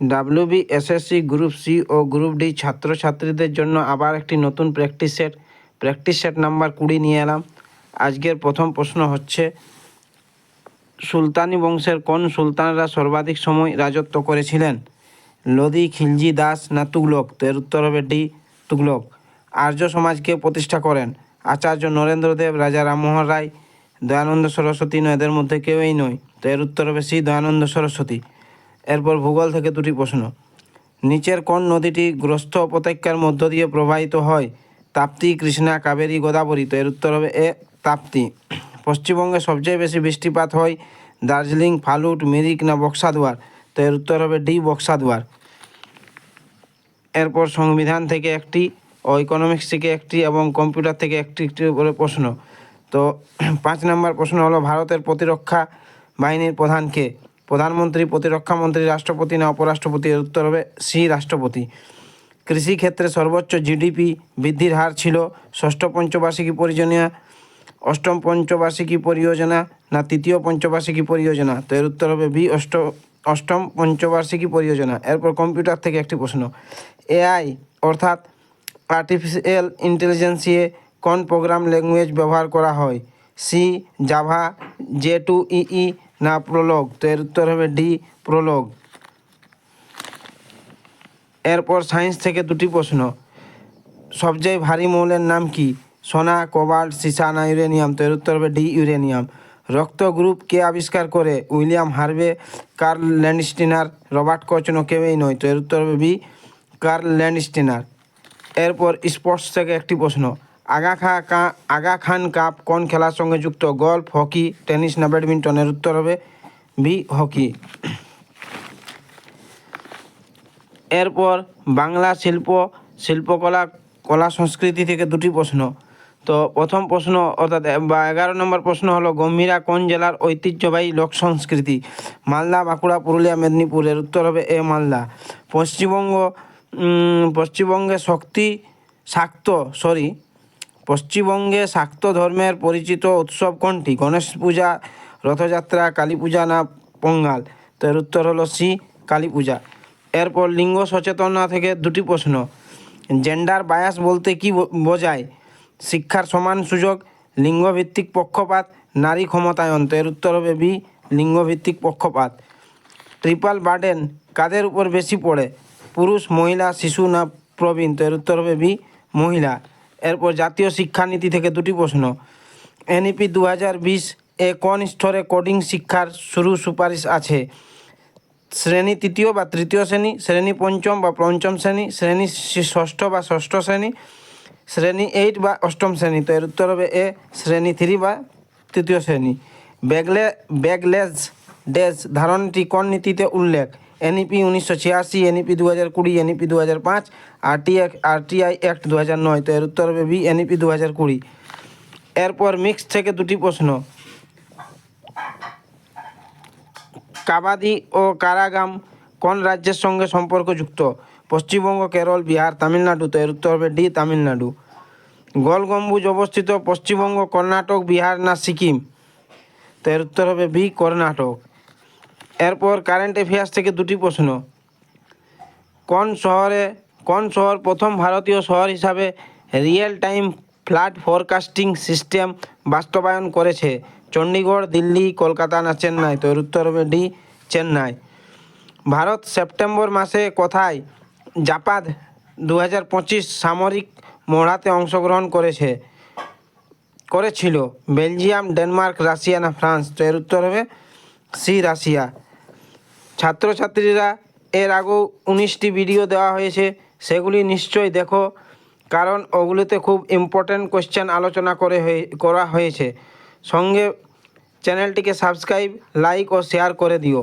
WBSSC group C ও group D ছাত্রছাত্রীদের জন্য আবার একটি নতুন প্র্যাকটিস সেট নাম্বার 20 নিয়ে এলাম। আজকের প্রথম প্রশ্ন হচ্ছে, সুলতানি বংশের কোন সুলতানরা সর্বাধিক সময় রাজত্ব করেছিলেন? লোদি, খিলজি, দাস না তুগলক? তো এর উত্তর হবে ডি, তুগলক। আর্য সমাজকে প্রতিষ্ঠা করেন আচার্য নরেন্দ্র দেব, রাজা রামমোহন রায়, দয়ানন্দ সরস্বতী? এদের মধ্যে কেউই নয়। তো এর উত্তর হবে সি, দয়ানন্দ সরস্বতী। এরপর ভূগোল থেকে দুটি প্রশ্ন। নিচের কোন নদীটি গ্রস্ত উপত্যকার মধ্য দিয়ে প্রবাহিত হয়? তাপ্তি, কৃষ্ণা, কাবেরী, গোদাবরী? তো এর উত্তর হবে এ, তাপ্তি। পশ্চিমবঙ্গে সবচেয়ে বেশি বৃষ্টিপাত হয় দার্জিলিং, ফালুট, মিরিক না বক্সাদুয়ার? তো এর উত্তর হবে ডি, বক্সাদুয়ার। এরপর সংবিধান থেকে একটি ও ইকোনমিক্স থেকে একটি এবং কম্পিউটার থেকে একটি করে প্রশ্ন। তো 5 নম্বর প্রশ্ন হলো, ভারতের প্রতিরক্ষা বাহিনীর প্রধানকে? প্রধানমন্ত্রী, প্রতিরক্ষা মন্ত্রী, রাষ্ট্রপতি না উপরাষ্ট্রপতি? এর উত্তর হবে সি, রাষ্ট্রপতি। কৃষিক্ষেত্রে সর্বোচ্চ জিডিপি বৃদ্ধির হার ছিল ষষ্ঠ পঞ্চবার্ষিকী পরিযোজনা, অষ্টম পঞ্চবার্ষিকী পরিযোজনা না তৃতীয় পঞ্চবার্ষিকী পরিযোজনা? তো এর উত্তর হবে বি, অষ্টম পঞ্চবার্ষিকী পরিযোজনা। এরপর কম্পিউটার থেকে একটি প্রশ্ন। এআই অর্থাৎ আর্টিফিশিয়াল ইন্টেলিজেন্সে কোন প্রোগ্রাম ল্যাঙ্গুয়েজ ব্যবহার করা হয়? সি, জাভা, J2EE না প্রোলগ? তো এর উত্তর হবে ডি, প্রোলগ। এরপর সায়েন্স থেকে দুটি প্রশ্ন। সবচেয়ে ভারী মৌলের নাম কি? সোনা, কোবাল্ট, সীসা না ইউরেনিয়াম? তো এর উত্তর হবে ডি, ইউরেনিয়াম। রক্ত গ্রুপ কে আবিষ্কার করে? উইলিয়াম হার্ভে, কার্ল ল্যান্ডস্টিনার, রবার্ট কচ? কেউই নয়। তো এর উত্তর হবে বি, কার্ল ল্যান্ডস্টিনার। এরপর স্পোর্টস থেকে একটি প্রশ্ন। আগা খান কাপ কোন খেলার সঙ্গে যুক্ত? গল্ফ, হকি, টেনিস না ব্যাডমিন্টন? এর উত্তর হবে বি, হকি। এরপর বাংলা শিল্পকলা, কলা সংস্কৃতি থেকে দুটি প্রশ্ন। তো প্রথম প্রশ্ন অর্থাৎ 11 নম্বর প্রশ্ন হলো, গম্ভীরা কোন জেলার ঐতিহ্যবাহী লোক সংস্কৃতি? মালদা, বাঁকুড়া, পুরুলিয়া, মেদিনীপুর? এর উত্তর হবে এ, মালদা। পশ্চিমবঙ্গে শাক্ত ধর্মের পরিচিত উৎসব কোনটি? গণেশ পূজা, রথযাত্রা, কালী পূজা না পোঙ্গাল? তো এর উত্তর হলো সি, কালী পূজা। এরপর লিঙ্গ সচেতনতা থেকে দুটি প্রশ্ন। জেন্ডার বায়াস বলতে কি বোঝায়? শিক্ষার সমান সুযোগ, লিঙ্গভিত্তিক পক্ষপাত, নারী ক্ষমতায়ন? তো এর উত্তর হবে বি, লিঙ্গভিত্তিক পক্ষপাত। ট্রিপল বার্ডেন কাদের উপর বেশি পড়ে? পুরুষ, মহিলা, শিশু না প্রবীণ? তো এর উত্তর হবে বি, মহিলা। এরপর জাতীয় শিক্ষানীতি থেকে দুটি প্রশ্ন। NEP 2020 এ কোন স্তরে কোডিং শিক্ষার শুরু সুপারিশ আছে? শ্রেণী তৃতীয় বা তৃতীয় শ্রেণী, শ্রেণী পঞ্চম বা পঞ্চম শ্রেণী, শ্রেণী ষষ্ঠ বা ষষ্ঠ শ্রেণী, শ্রেণী 8 বা অষ্টম শ্রেণী? তো এর উত্তর হবে এ, শ্রেণী 3 বা তৃতীয় শ্রেণী। ব্যাকলেস ড্যাশ ধারণটি কোন নীতিতে উল্লেখ? NEP 1986, NEP 2020, NEP 2005, RTI act 2009? তো এর উত্তর হবে বি, NEP 2020। এরপর মিক্স থেকে দুটি প্রশ্ন। কাবাদি ও কারাগাম কোন রাজ্যের সঙ্গে সম্পর্কযুক্ত? পশ্চিমবঙ্গ, কেরল, বিহার, তামিলনাড়ু? তো এর উত্তর হবে ডি, তামিলনাড়ু। গোল গম্বুজ অবস্থিত পশ্চিমবঙ্গ, কর্ণাটক, বিহার না সিকিম? তো এর উত্তর হবে বি, কর্ণাটক। এরপর কারেন্ট অ্যাফেয়ার্স থেকে দুটি প্রশ্ন। কোন শহর প্রথম ভারতীয় শহর হিসাবে real time flood forecasting system বাস্তবায়ন করেছে? চণ্ডীগড়, দিল্লি, কলকাতা না চেন্নাই? তো এর উত্তর হবে ডি, চেন্নাই। ভারত সেপ্টেম্বর মাসে কোথায় জাপাদ 2025 সামরিক মহড়াতে অংশগ্রহণ করেছিল? বেলজিয়াম, ডেনমার্ক, রাশিয়া না ফ্রান্স? তো এর উত্তর হবে সি, রাশিয়া। ছাত্রছাত্রীরা এর আগেও 19টি ভিডিও দেওয়া হয়েছে, সেগুলি নিশ্চয়ই দেখো, কারণ ওগুলিতে খুব ইম্পর্ট্যান্ট কোয়েশ্চেন আলোচনা করা হয়েছে। সঙ্গে চ্যানেলটিকে সাবস্ক্রাইব, লাইক ও শেয়ার করে দিও।